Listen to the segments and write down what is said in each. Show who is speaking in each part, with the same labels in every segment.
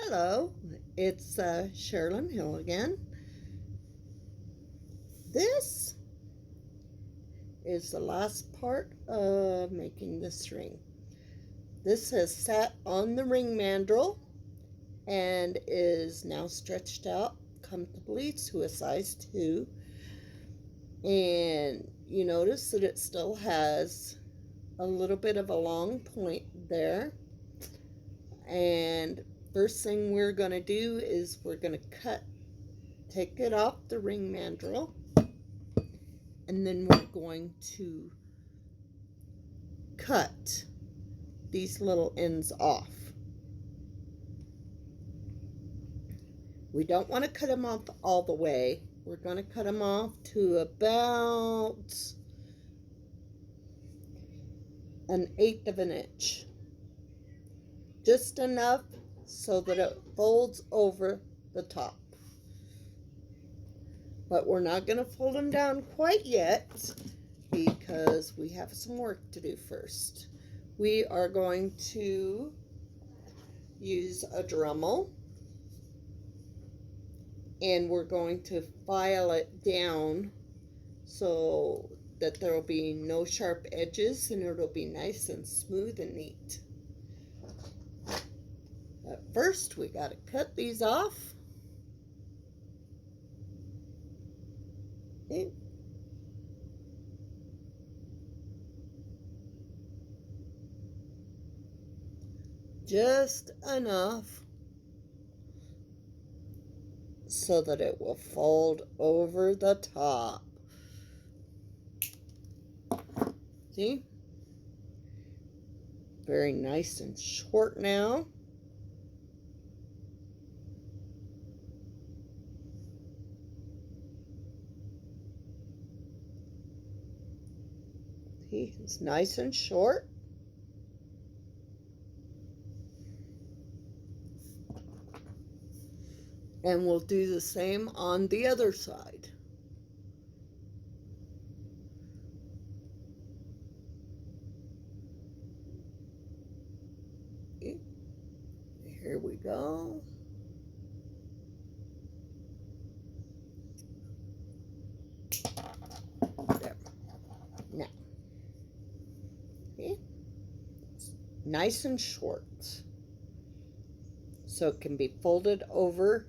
Speaker 1: Hello, it's Sherilyn Hill again. This is the last part of making this ring. This has sat on the ring mandrel and is now stretched out comfortably to a size 2. And you notice that it still has a little bit of a long point there. And first thing we're going to do is we're going to take it off the ring mandrel, and then we're going to cut these little ends off. We don't want to cut them off all the way. We're going to cut them off to about 1/8 of an inch. Just enough so that it folds over the top. But we're not going to fold them down quite yet because we have some work to do first. We are going to use a Dremel, and we're going to file it down so that there will be no sharp edges and it'll be nice and smooth and neat. But first we got to cut these off. Okay. Just enough so that it will fold over the top. See? Very nice and short now. See, it's nice and short. And we'll do the same on the other side. Okay. Here we go. There. Now, okay. It's nice and short, so it can be folded over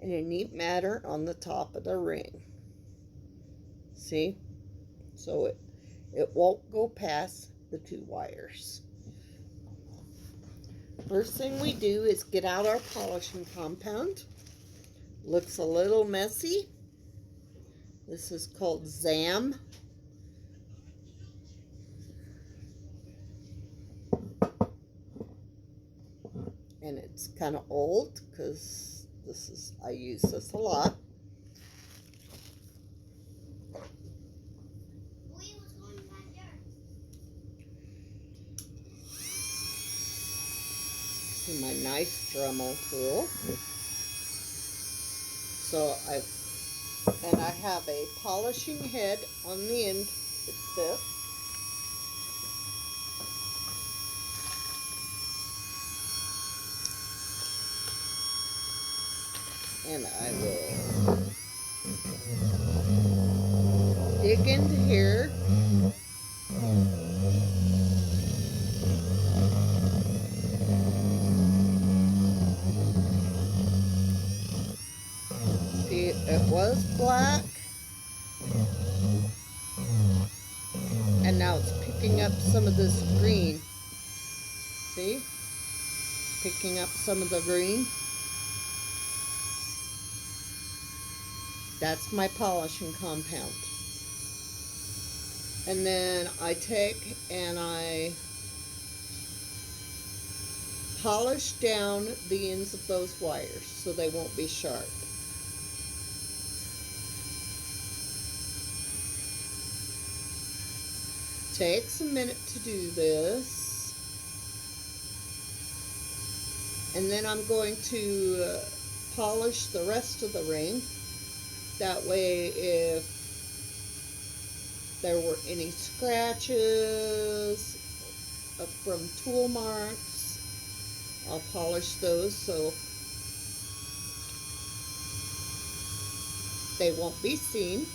Speaker 1: in a neat manner on the top of the ring. See? So it won't go past the 2 wires. First thing we do is get out our polishing compound. Looks a little messy. This is called Zam. And it's kind of old because I use this a lot. See my nice Dremel tool. So I have a polishing head on the end. It's this. And I will dig into here. See, it was black, and now it's picking up some of this green. See? Picking up some of the green. That's my polishing compound. And then I take and I polish down the ends of those wires so they won't be sharp. Takes a minute to do this. And then I'm going to polish the rest of the ring. That way, if there were any scratches from tool marks, I'll polish those so they won't be seen.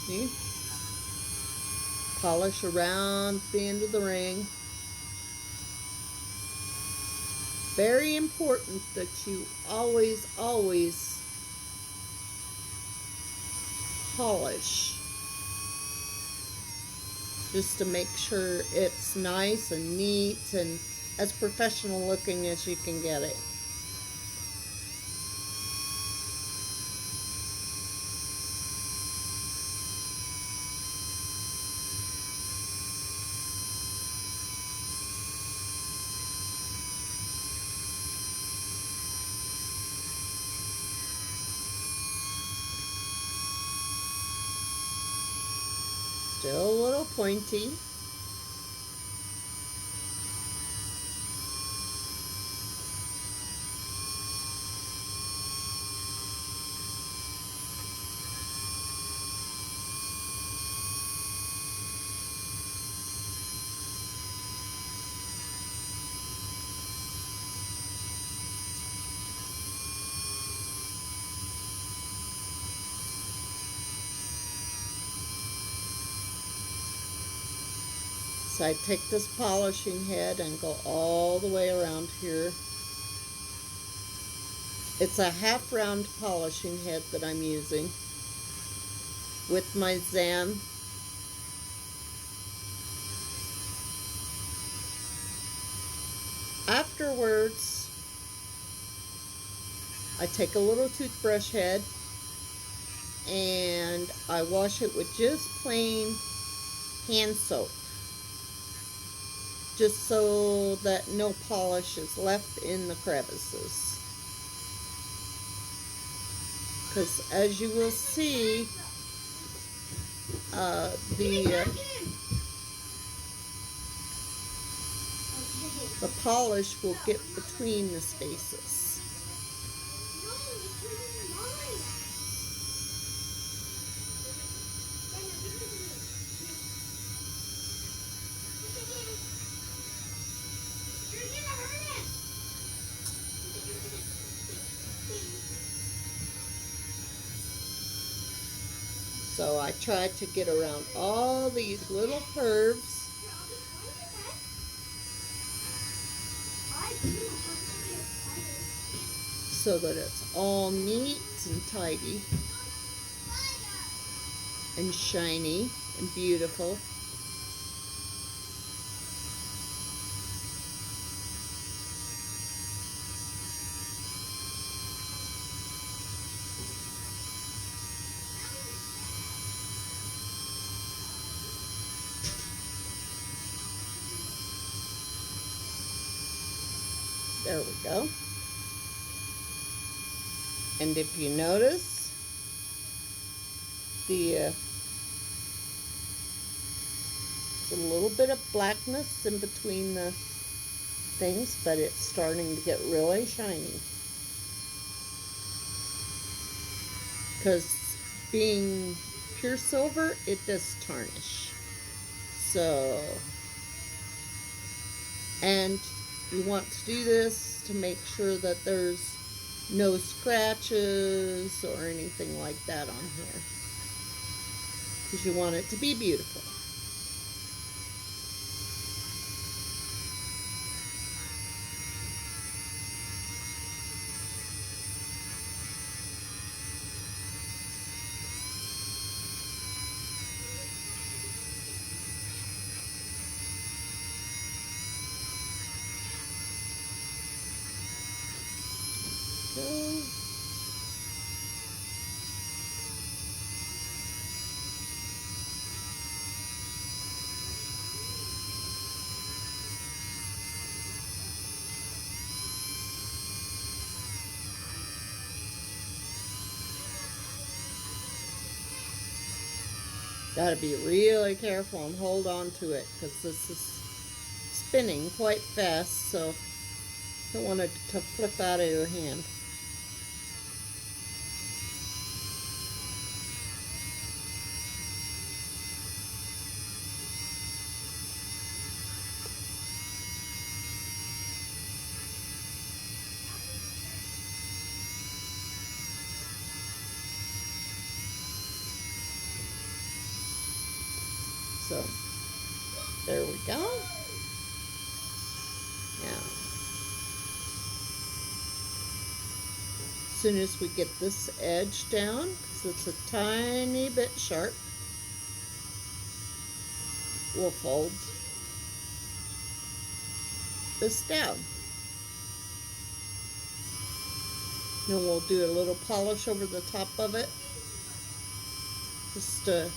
Speaker 1: See? Polish around the end of the ring. Very important that you always polish, just to make sure it's nice and neat and as professional looking as you can get it. Still a little pointy. So I take this polishing head and go all the way around here. It's a half round polishing head that I'm using with my Zam. Afterwards, I take a little toothbrush head and I wash it with just plain hand soap, just so that no polish is left in the crevices. Because as you will see, the polish will get between the spaces. So I try to get around all these little curves so that it's all neat and tidy and shiny and beautiful. There we go. And if you notice, there's a little bit of blackness in between the things, but it's starting to get really shiny. Because being pure silver, it does tarnish. So, and you want to do this to make sure that there's no scratches or anything like that on here, because you want it to be beautiful. So, gotta be really careful and hold on to it, because this is spinning quite fast, so don't want it to flip out of your hand. So there we go. Now, as soon as we get this edge down, because it's a tiny bit sharp, we'll fold this down. Then we'll do a little polish over the top of it, just to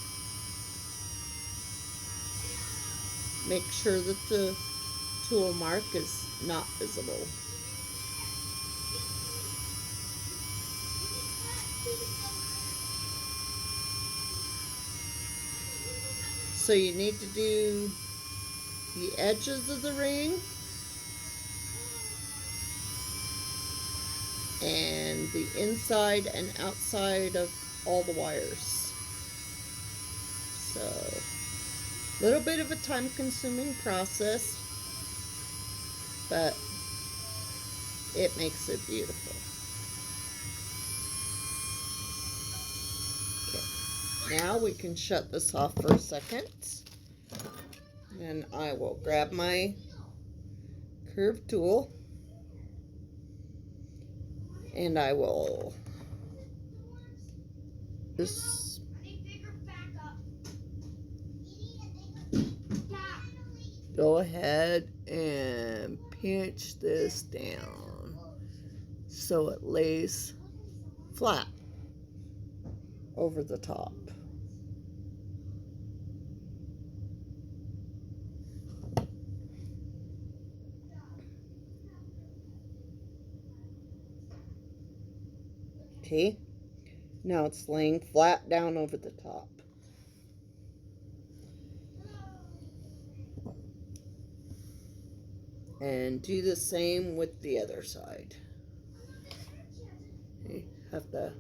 Speaker 1: make sure that the tool mark is not visible. So you need to do the edges of the ring and the inside and outside of all the wires. So, a little bit of a time-consuming process, but it makes it beautiful. Okay, now we can shut this off for a second, and I will grab my curved tool, and I will just go ahead and pinch this down so it lays flat over the top. Okay, now it's laying flat down over the top. And do the same with the other side. Okay, have to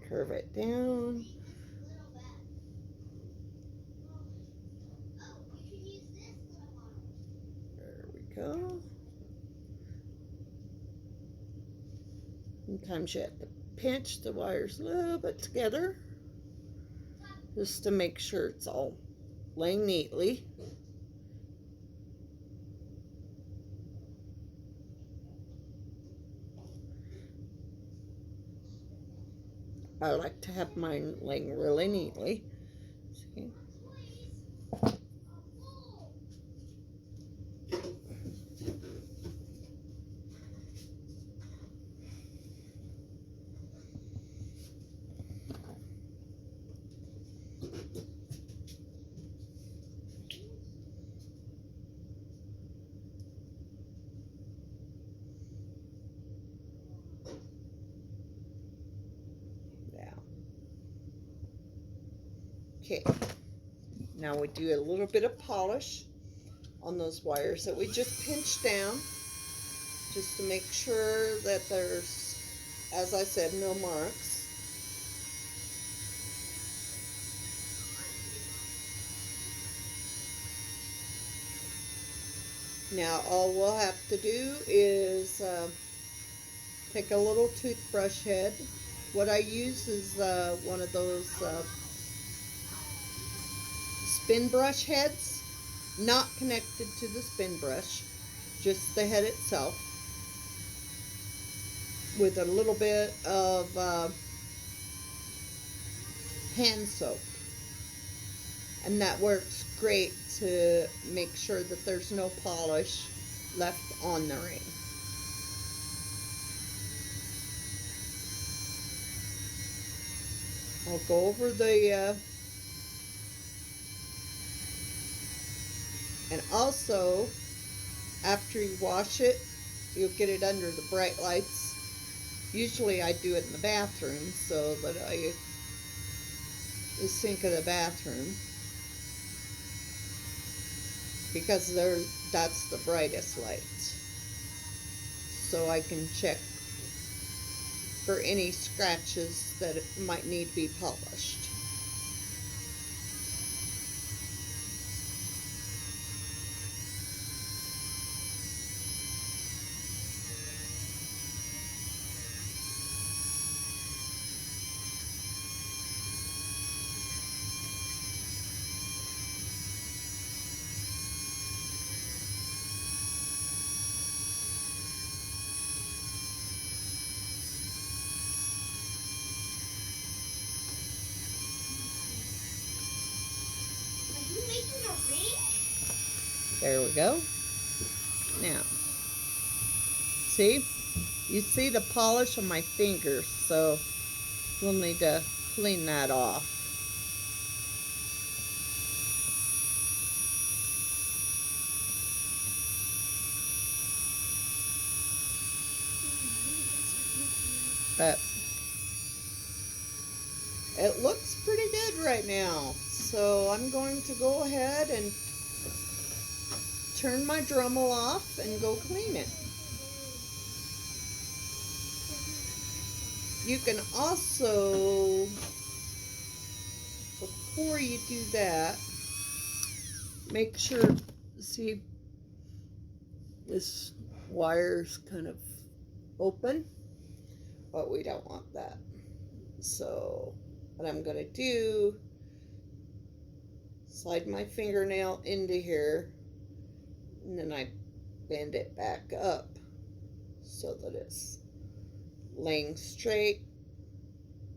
Speaker 1: curve it down. There we go. Sometimes you have to pinch the wires a little bit together just to make sure it's all laying neatly. I like to have mine laying really neatly. See? Okay, now we do a little bit of polish on those wires that we just pinched down, just to make sure that there's, as I said, no marks. Now all we'll have to do is take a little toothbrush head. What I use is one of those spin brush heads, not connected to the spin brush, just the head itself, with a little bit of hand soap. And that works great to make sure that there's no polish left on the ring. I'll go over the and also, after you wash it, you'll get it under the bright lights. Usually I do it in the bathroom, so that the sink of the bathroom, because that's the brightest light. So I can check for any scratches that might need to be polished. There we go. Now, see? You see the polish on my fingers, so we'll need to clean that off. But it looks pretty good right now. So I'm going to go ahead and turn my Dremel off and go clean it. You can also, before you do that, make sure, see, this wire's kind of open, but we don't want that. So what I'm going to do, slide my fingernail into here, and then I bend it back up so that it's laying straight,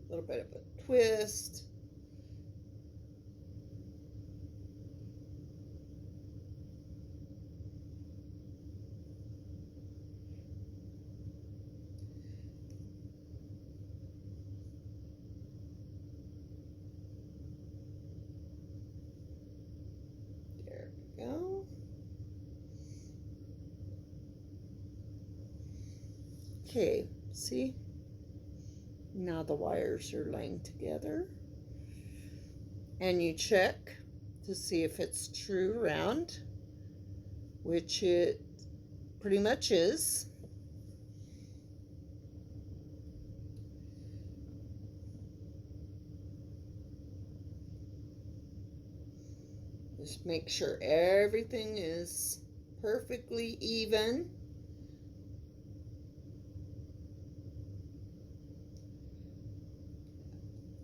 Speaker 1: a little bit of a twist. There we go. Okay, see? Now the wires are laying together. And you check to see if it's true round, which it pretty much is. Just make sure everything is perfectly even.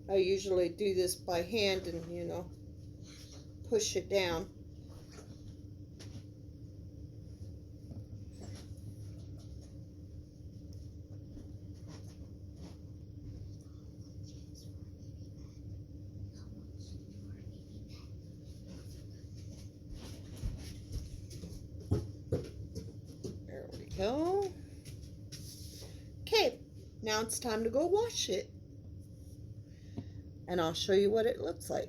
Speaker 1: I usually do this by hand and, push it down. There we go. Okay, now it's time to go wash it. And I'll show you what it looks like.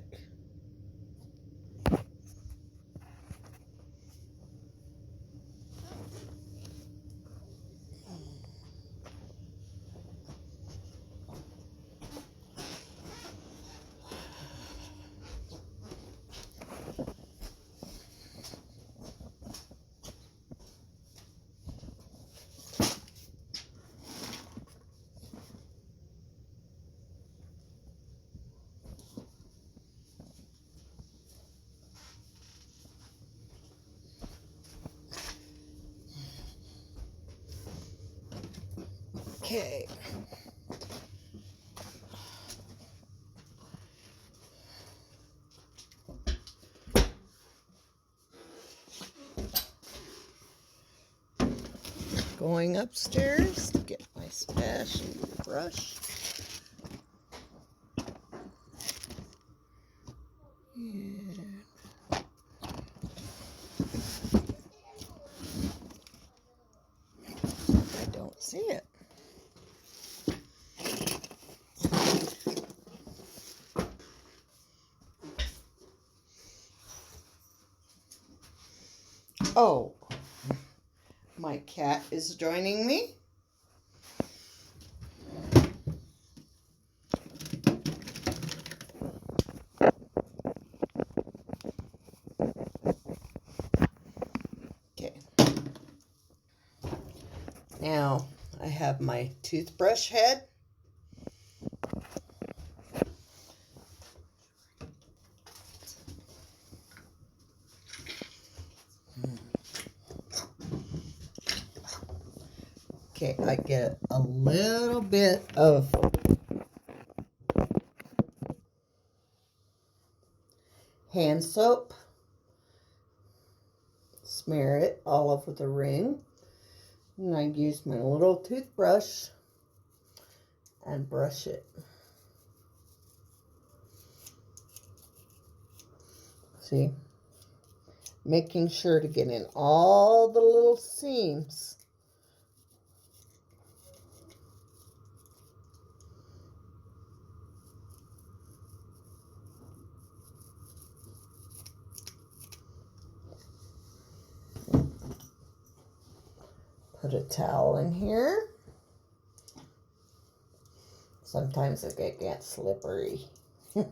Speaker 1: Okay. Going upstairs to get my special brush. And I don't see it. Oh, my cat is joining me. Okay. Now I have my toothbrush head. Okay, I get a little bit of hand soap, smear it all over the ring, and I use my little toothbrush and brush it. See? making sure to get in all the little seams. Put a towel in here. Sometimes it can get slippery. Here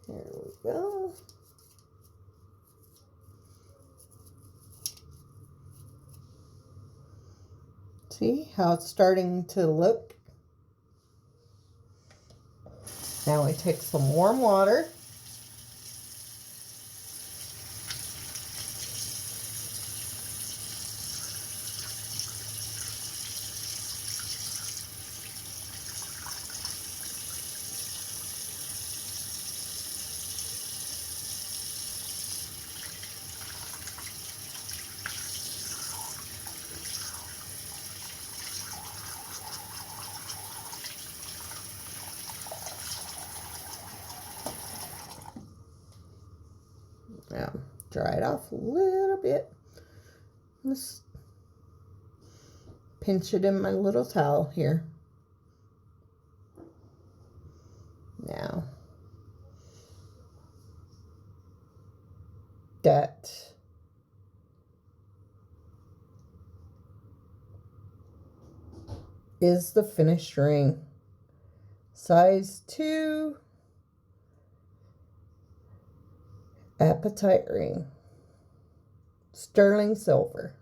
Speaker 1: we go. See how it's starting to look? Now we take some warm water. Now, dry it off a little bit. Just pinch it in my little towel here. Now, that is the finished ring. Size 2 apatite ring. Sterling silver.